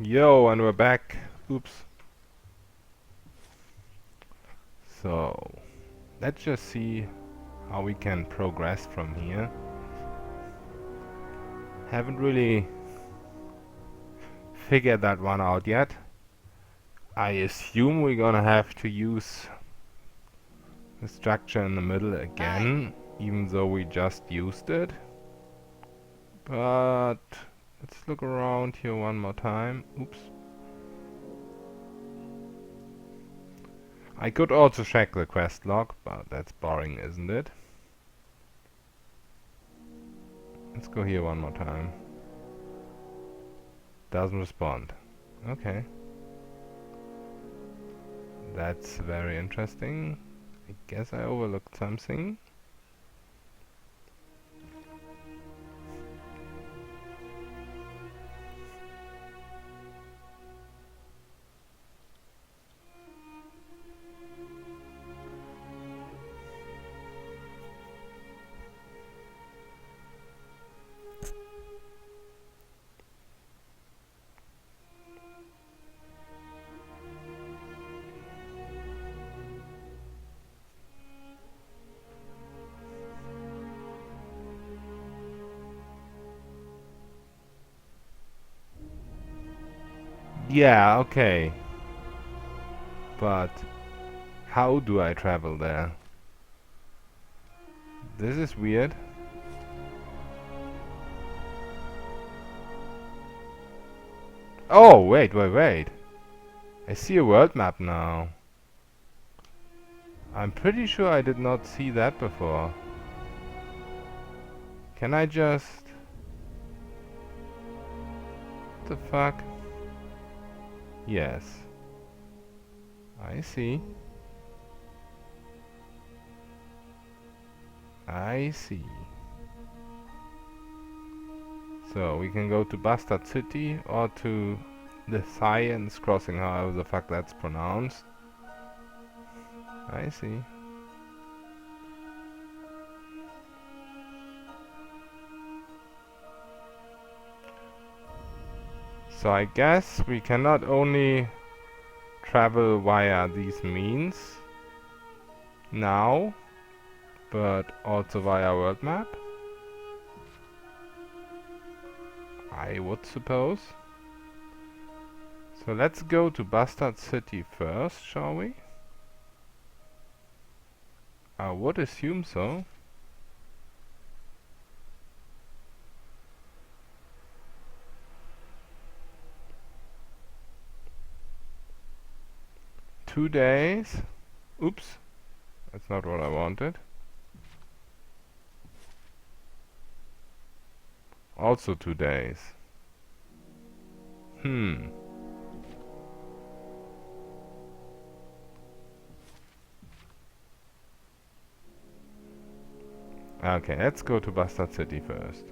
Yo, and we're back. Oops. So, let's just see how we can progress from here. Haven't really figured that one out yet. I assume we're gonna have to use the structure in the middle again, even though we just used it. But let's look around here one more time. Oops. I could also check the quest log, but that's boring, isn't it? Let's go here one more time. Doesn't respond. Okay. That's very interesting. I guess I overlooked something. Yeah, okay. But how do I travel there? This is weird. Oh, wait. I see a world map now. I'm pretty sure I did not see that before. Can I just... What the fuck? Yes. I see. I see. So we can go to Bastard City or to the Science Crossing, however the fuck that's pronounced. I see. So I guess we can not only travel via these means now, but also via world map, I would suppose. So let's go to Bastard City first, shall we? I would assume so. Two days. Oops. That's not what I wanted. Also 2 days. Okay, let's go to Bastard City first.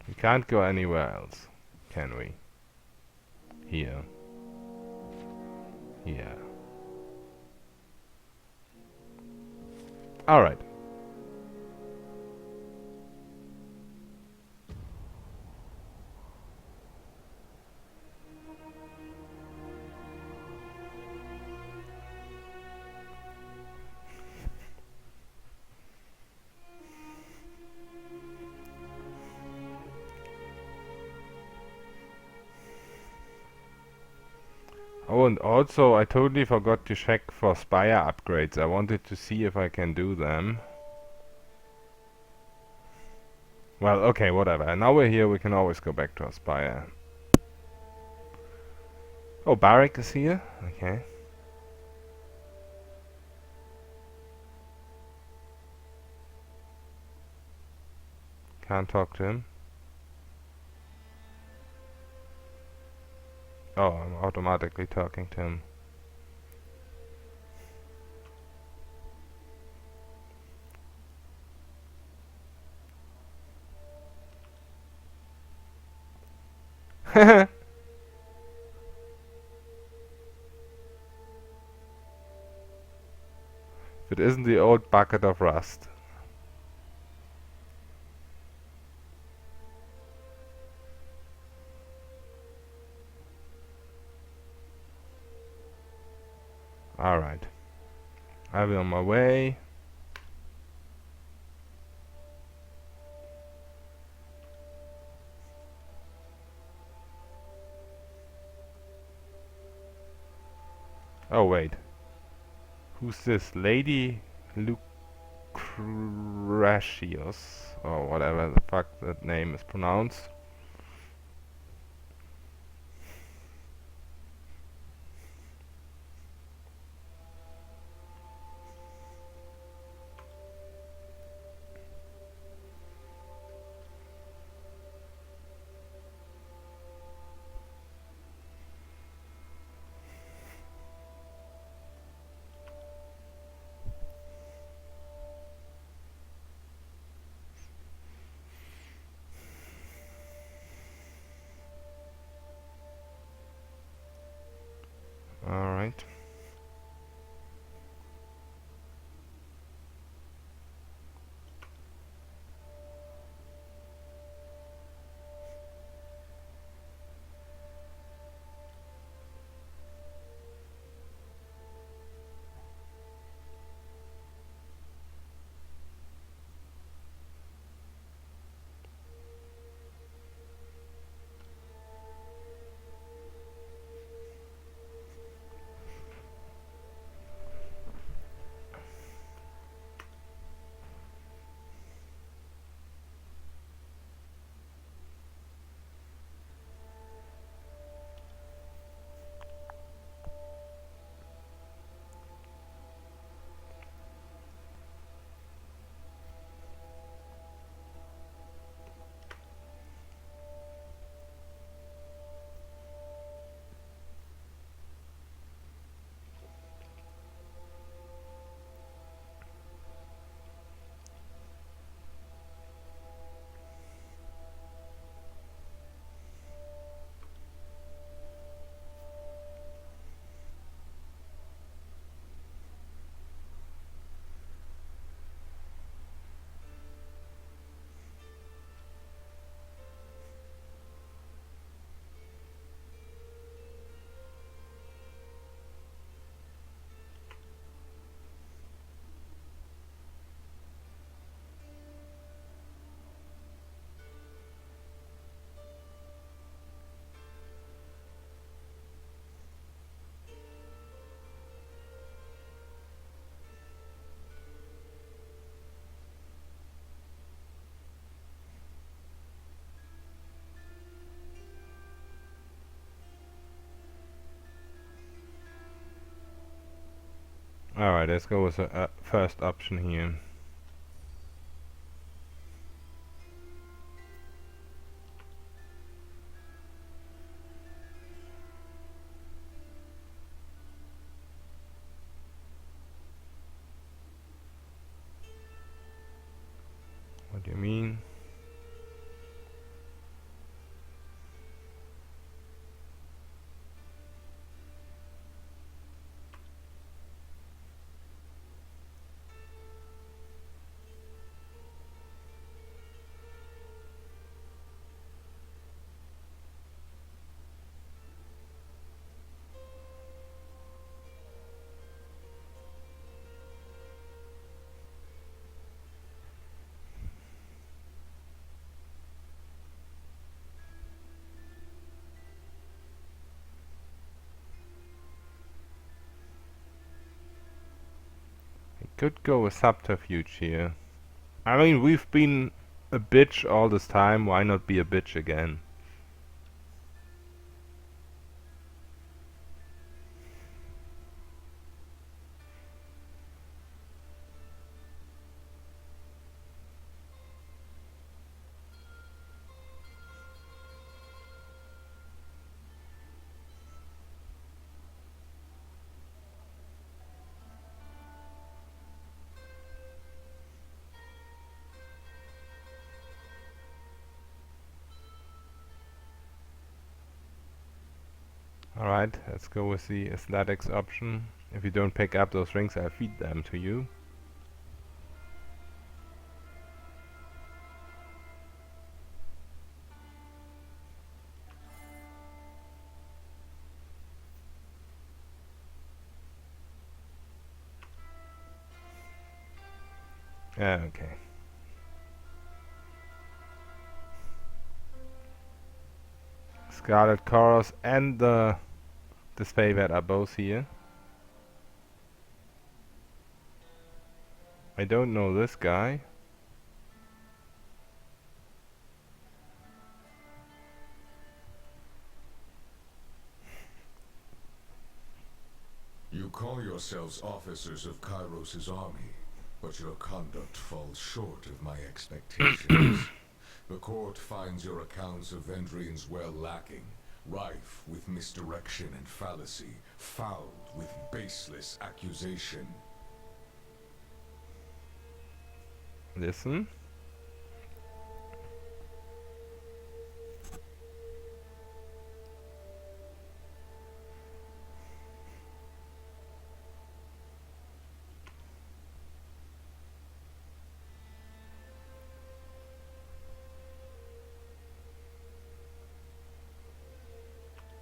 We can't go anywhere else, can we? Here. Here. Alright. Oh, and also I totally forgot to check for Spire upgrades. I wanted to see if I can do them. Well, okay, whatever. Now we're here, we can always go back to Aspire. Oh, Barak is here? Okay. Can't talk to him. Oh, I'm automatically talking to him. If it isn't the old bucket of rust. Alright. I'll be on my way. Oh wait. Who's this? Lady Lucretius, or whatever the fuck that name is pronounced. Alright. Alright, let's go with the first option here. What do you mean? I could go with subterfuge here. I mean, we've been a bitch all this time, why not be a bitch again? Alright, let's go with the aesthetics option. If you don't pick up those rings, I'll feed them to you. Okay. Scarlet Chorus and the disfavored are both here. I don't know this guy. You call yourselves officers of Kairos' army, but your conduct falls short of my expectations. The court finds your accounts of Vendrian's well lacking, rife with misdirection and fallacy, fouled with baseless accusation. Listen.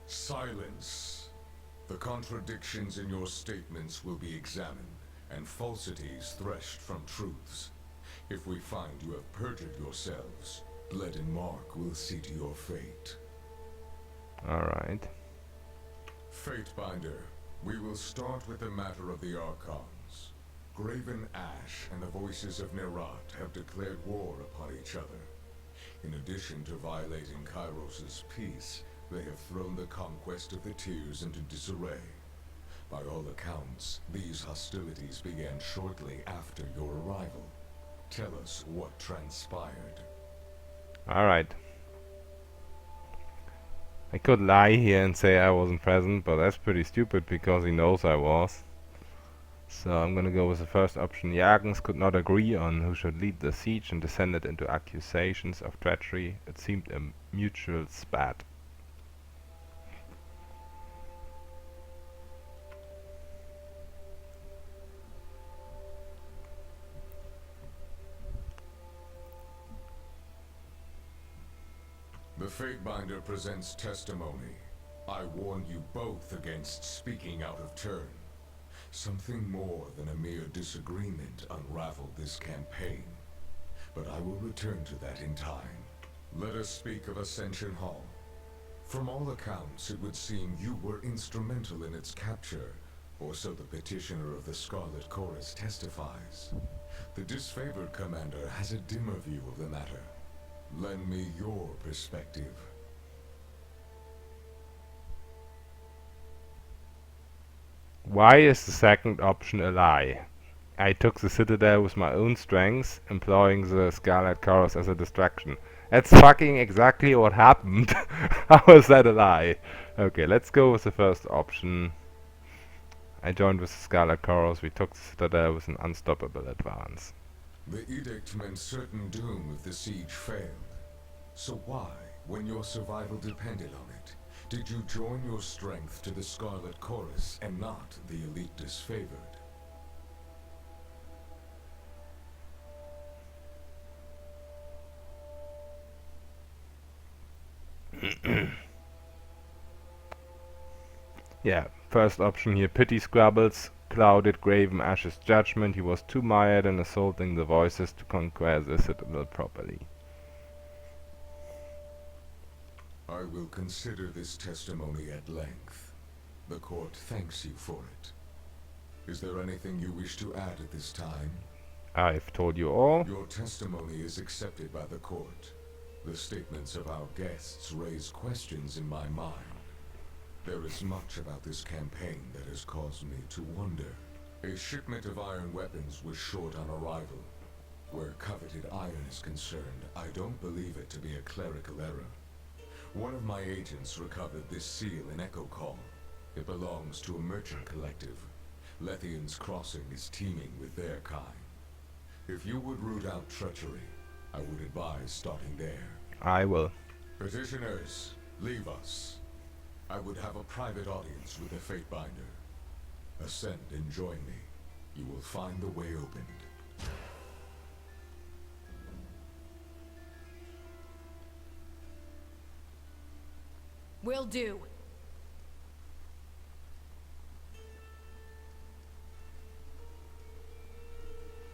Silence. The contradictions in your statements will be examined, and falsities threshed from truths. If we find you have perjured yourselves, Bled and Mark will see to your fate. Alright. Fatebinder, we will start with the matter of the Archons. Graven Ash and the Voices of Nerat have declared war upon each other. In addition to violating Kairos' peace, they have thrown the conquest of the Tears into disarray. By all accounts, these hostilities began shortly after your arrival. Tell us what transpired. Alright. I could lie here and say I wasn't present, but that's pretty stupid because he knows I was. So I'm gonna go with the first option. Jagens could not agree on who should lead the siege and descended into accusations of treachery. It seemed a mutual spat. The Fatebinder presents testimony. I warn you both against speaking out of turn. Something more than a mere disagreement unraveled this campaign. But I will return to that in time. Let us speak of Ascension Hall. From all accounts, it would seem you were instrumental in its capture, or so the petitioner of the Scarlet Chorus testifies. The disfavored commander has a dimmer view of the matter. Lend me your perspective. Why is the second option a lie? I took the Citadel with my own strength, employing the Scarlet Chorus as a distraction. That's fucking exactly what happened. How is that a lie? Okay, let's go with the first option. I joined with the Scarlet Chorus. We took the Citadel with an unstoppable advance. The edict meant certain doom if the siege failed. So why, when your survival depended on it, did you join your strength to the Scarlet Chorus and not the elite disfavored? Yeah, first option here. Pity Scrabbles clouded Graven Ash's judgment. He was too mired in assaulting the voices to conquer the Citadel properly. I will consider this testimony at length. The court thanks you for it. Is there anything you wish to add at this time? I've told you all. Your testimony is accepted by the court. The statements of our guests raise questions in my mind. There is much about this campaign that has caused me to wonder. A shipment of iron weapons was short on arrival. Where coveted iron is concerned, I don't believe it to be a clerical error. One of my agents recovered this seal in Echo Call. It belongs to a merchant collective. Lethian's Crossing is teeming with their kind. If you would root out treachery, I would advise starting there. I will. Petitioners, leave us. I would have a private audience with the Fatebinder. Ascend and join me. You will find the way opened. Will do.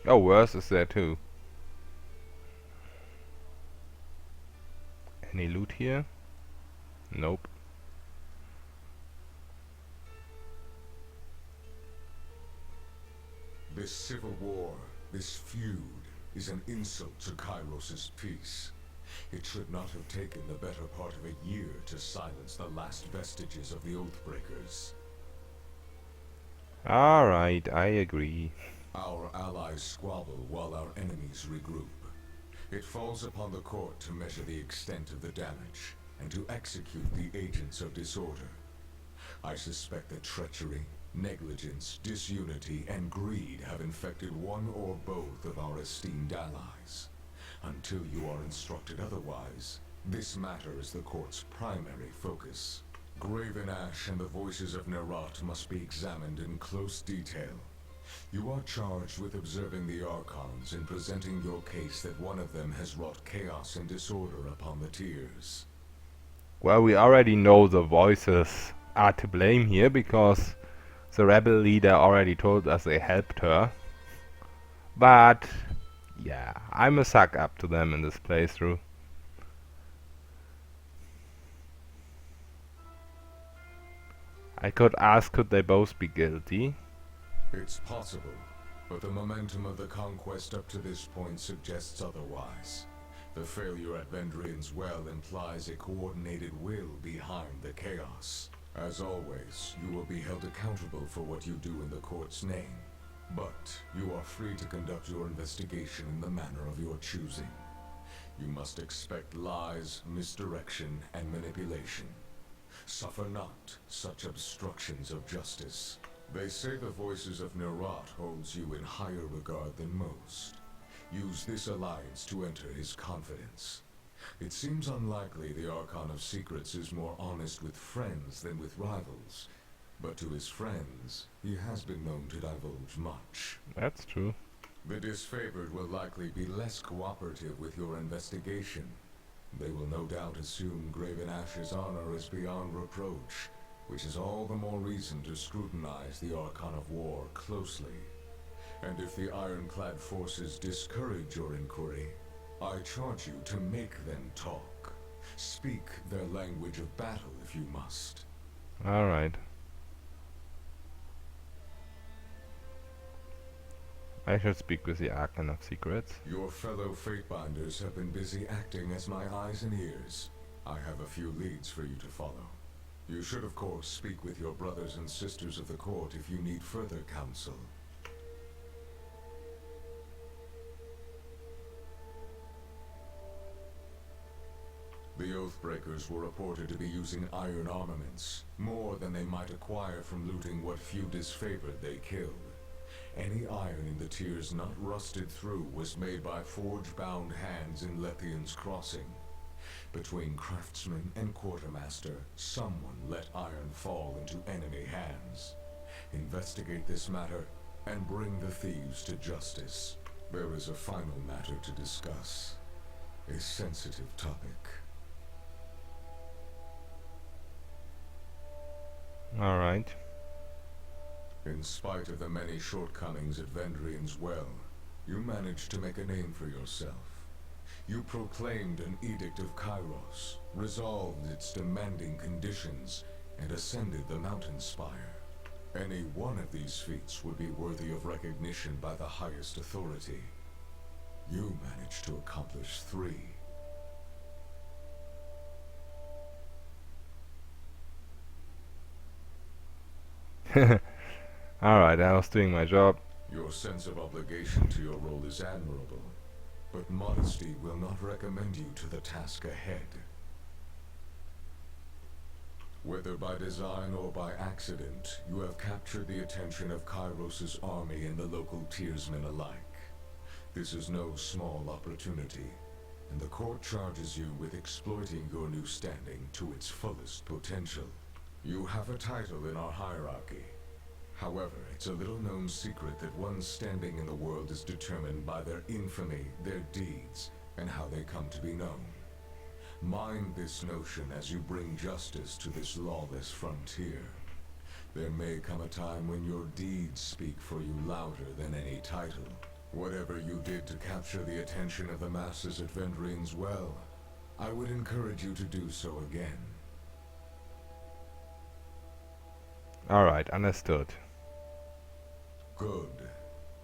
Oh, worse is there too. Any loot here? Nope. This civil war, this feud, is an insult to Kairos' peace. It should not have taken the better part of a year to silence the last vestiges of the Oathbreakers. Alright, I agree. Our allies squabble while our enemies regroup. It falls upon the court to measure the extent of the damage, and to execute the agents of disorder. I suspect that treachery, negligence, disunity, and greed have infected one or both of our esteemed allies. Until you are instructed otherwise, this matter is the court's primary focus. Graven Ash and the voices of Nerat must be examined in close detail. You are charged with observing the Archons and presenting your case that one of them has wrought chaos and disorder upon the tiers. Well, we already know the voices are to blame here because the rebel leader already told us they helped her. But yeah, I'm a suck up to them in this playthrough. I could ask, could they both be guilty? It's possible, but the momentum of the conquest up to this point suggests otherwise. The failure at Vendrian's Well implies a coordinated will behind the chaos. As always, you will be held accountable for what you do in the court's name. But you are free to conduct your investigation in the manner of your choosing. You must expect lies, misdirection, and manipulation. Suffer not such obstructions of justice. They say the voices of Nerat holds you in higher regard than most. Use this alliance to enter his confidence. It seems unlikely the Archon of Secrets is more honest with friends than with rivals. But to his friends, he has been known to divulge much. That's true. The disfavored will likely be less cooperative with your investigation. They will no doubt assume Graven Ash's honor is beyond reproach, which is all the more reason to scrutinize the Archon of War closely. And if the ironclad forces discourage your inquiry, I charge you to make them talk. Speak their language of battle if you must. Alright. I should speak with the Archon of Secrets. Your fellow Fatebinders have been busy acting as my eyes and ears. I have a few leads for you to follow. You should, of course, speak with your brothers and sisters of the court if you need further counsel. The Oathbreakers were reported to be using iron armaments, more than they might acquire from looting what few disfavored they killed. Any iron in the tiers not rusted through was made by forge-bound hands in Lethian's Crossing. Between craftsman and quartermaster, someone let iron fall into enemy hands. Investigate this matter, and bring the thieves to justice. There is a final matter to discuss. A sensitive topic. Alright. In spite of the many shortcomings at Vendrian's Well, you managed to make a name for yourself. You proclaimed an Edict of Kairos, resolved its demanding conditions, and ascended the mountain spire. Any one of these feats would be worthy of recognition by the highest authority. You managed to accomplish 3. Alright, I was doing my job. Your sense of obligation to your role is admirable, but modesty will not recommend you to the task ahead. Whether by design or by accident, you have captured the attention of Kairos' army and the local tiersmen alike. This is no small opportunity, and the court charges you with exploiting your new standing to its fullest potential. You have a title in our hierarchy. However, it's a little-known secret that one's standing in the world is determined by their infamy, their deeds, and how they come to be known. Mind this notion as you bring justice to this lawless frontier. There may come a time when your deeds speak for you louder than any title. Whatever you did to capture the attention of the masses at Vendrian's Well, I would encourage you to do so again. Alright, understood. Good.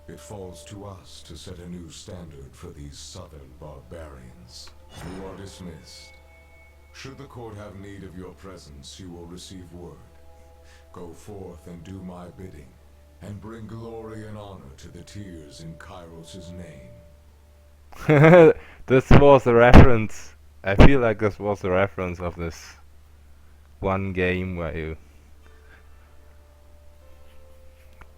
It falls to us to set a new standard for these southern barbarians. You are dismissed. Should the court have need of your presence, you will receive word. Go forth and do my bidding, and bring glory and honor to the tears in Kairos' name. This was a reference. I feel like this was a reference of this one game where you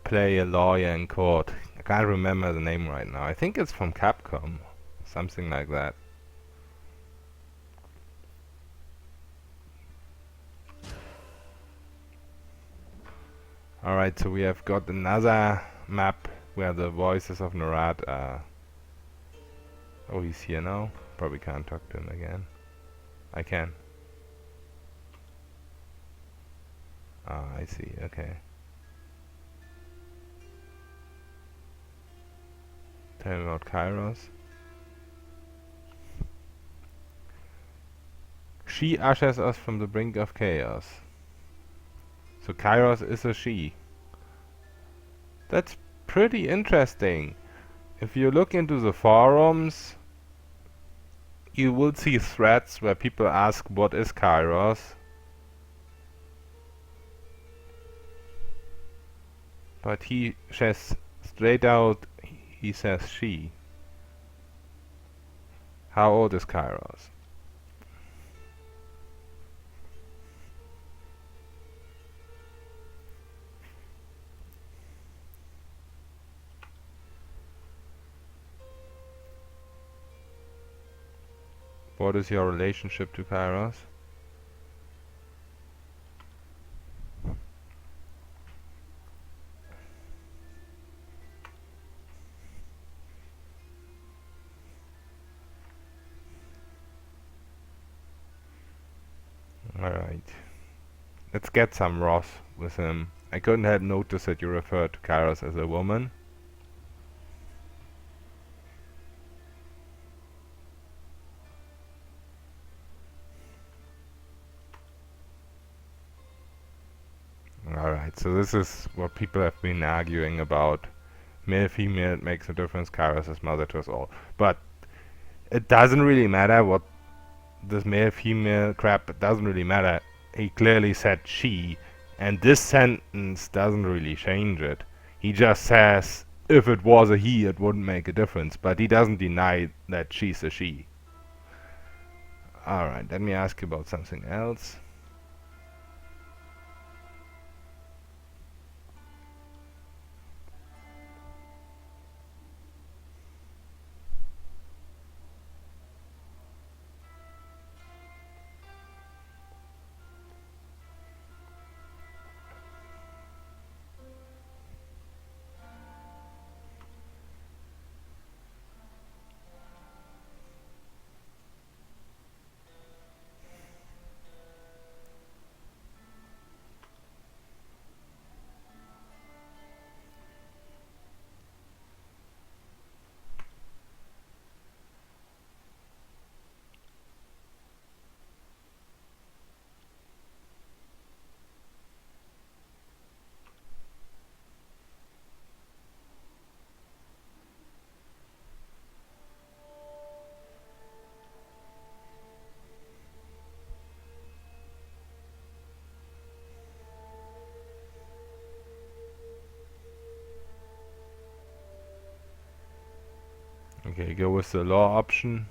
play a lawyer in court. I can't remember the name right now. I think it's from Capcom. Something like that. Alright, so we have got another map where the voices of Narad are... Oh, he's here now. Probably can't talk to him again. I can. Ah, I see. Okay. Tell me about Kairos. She ushers us from the brink of chaos. So Kairos is a she. That's pretty interesting. If you look into the forums, you will see threads where people ask what is Kairos. But he says straight out, he says she. How old is Kairos? What is your relationship to Kairos? Alright. Let's get some Ross with him. I couldn't help notice that you referred to Kairos as a woman. Alright, so this is what people have been arguing about. Male, female, it makes a difference. Kairos is mother to us all. But it doesn't really matter what this male, female crap, it doesn't really matter. He clearly said she, and this sentence doesn't really change it. He just says, if it was a he, it wouldn't make a difference. But he doesn't deny that she's a she. Alright, let me ask you about something else. Okay, go with the law option.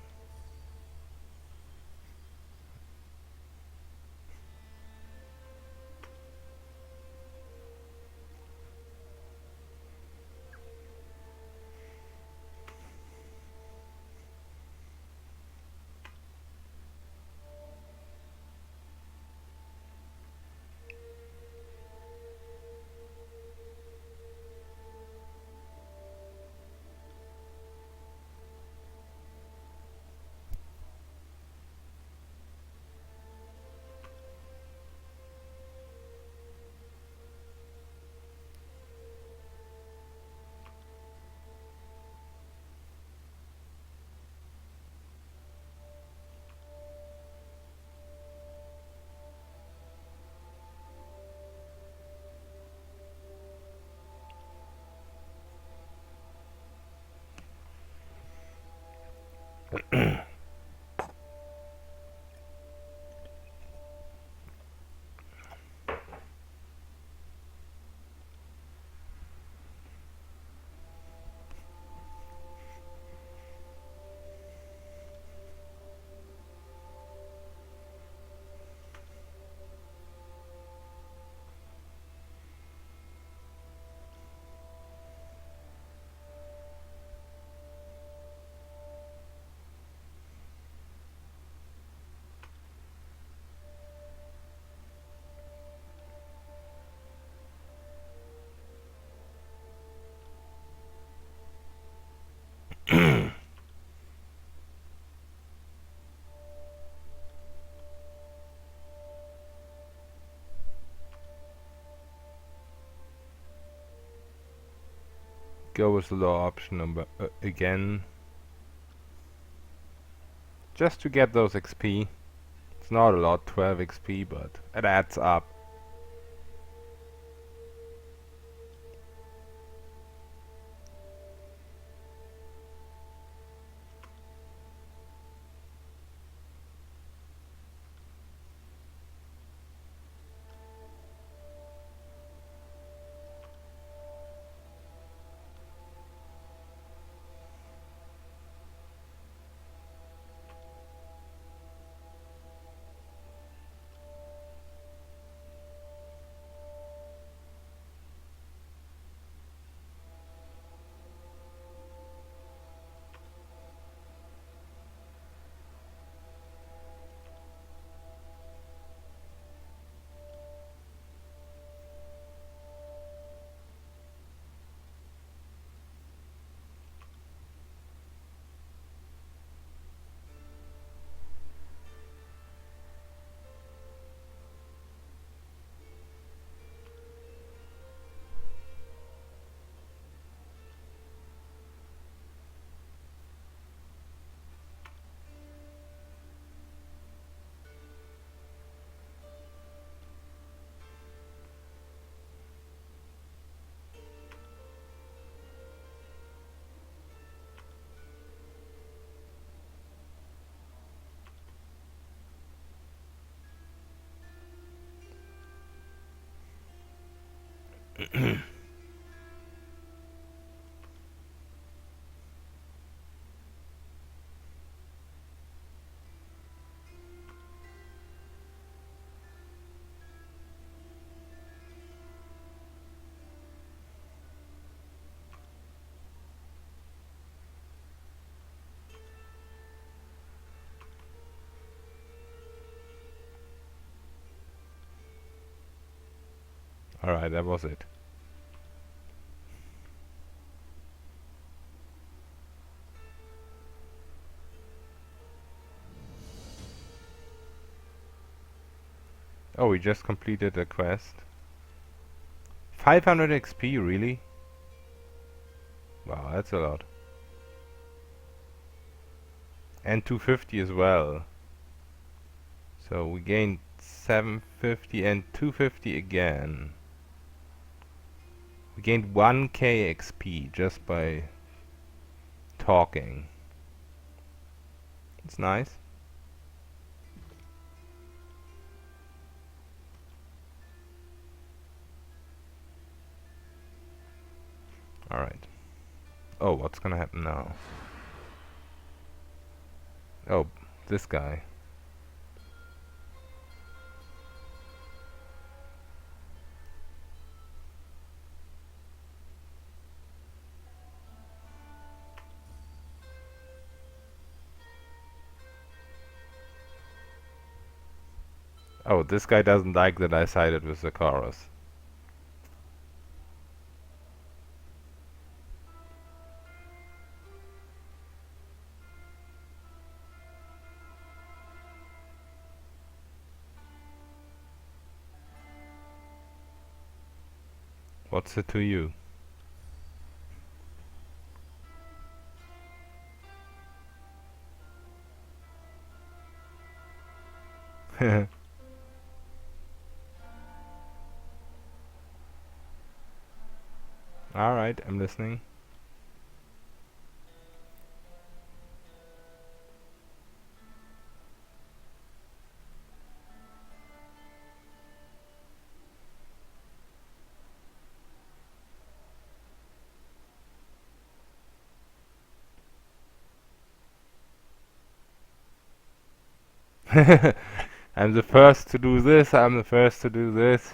Go with the low option number again. Just to get those XP. It's not a lot, 12 XP, but it adds up. Alright, that was it. Oh, we just completed a quest. 500 XP, really? Wow, that's a lot. And 250 as well. So we gained 750 and 250 again. We gained 1k XP just by talking. It's nice. Alright. Oh, what's gonna happen now? Oh, this guy. Oh, this guy doesn't like that I sided with the chorus. What's it to you? Alright, I'm listening. I'm the first to do this, I'm the first to do this.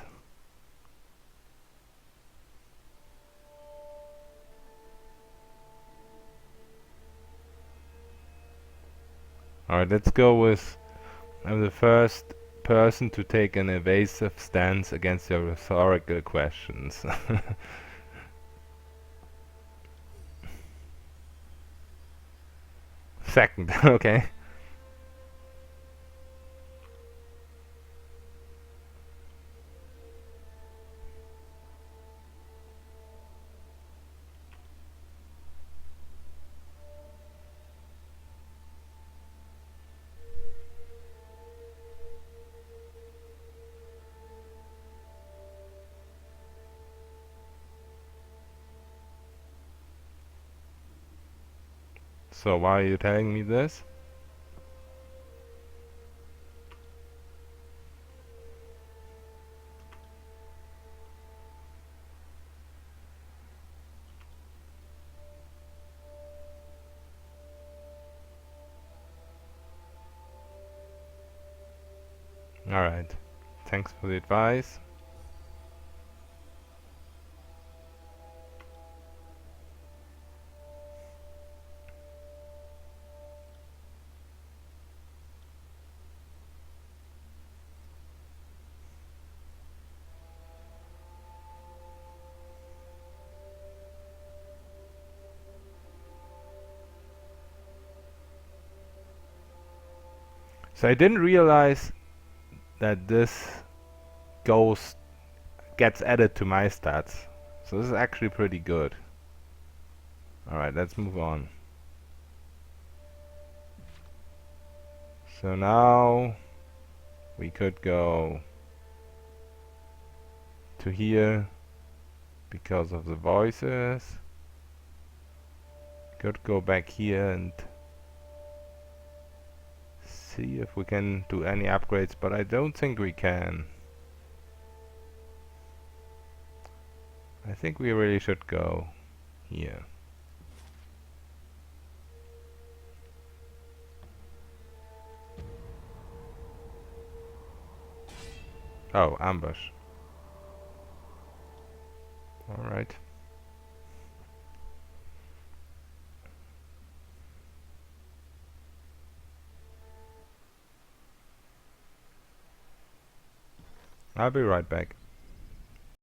Alright, let's go with I'm the first person to take an evasive stance against your rhetorical questions. Second, okay. So why are you telling me this? Alright. Thanks for the advice. So I didn't realize that this gets added to my stats. So this is actually pretty good. Alright, let's move on. So now we could go to here because of the voices. Could go back here and see if we can do any upgrades, but I don't think we can. I think we really should go here. Oh, ambush. Alright. I'll be right back.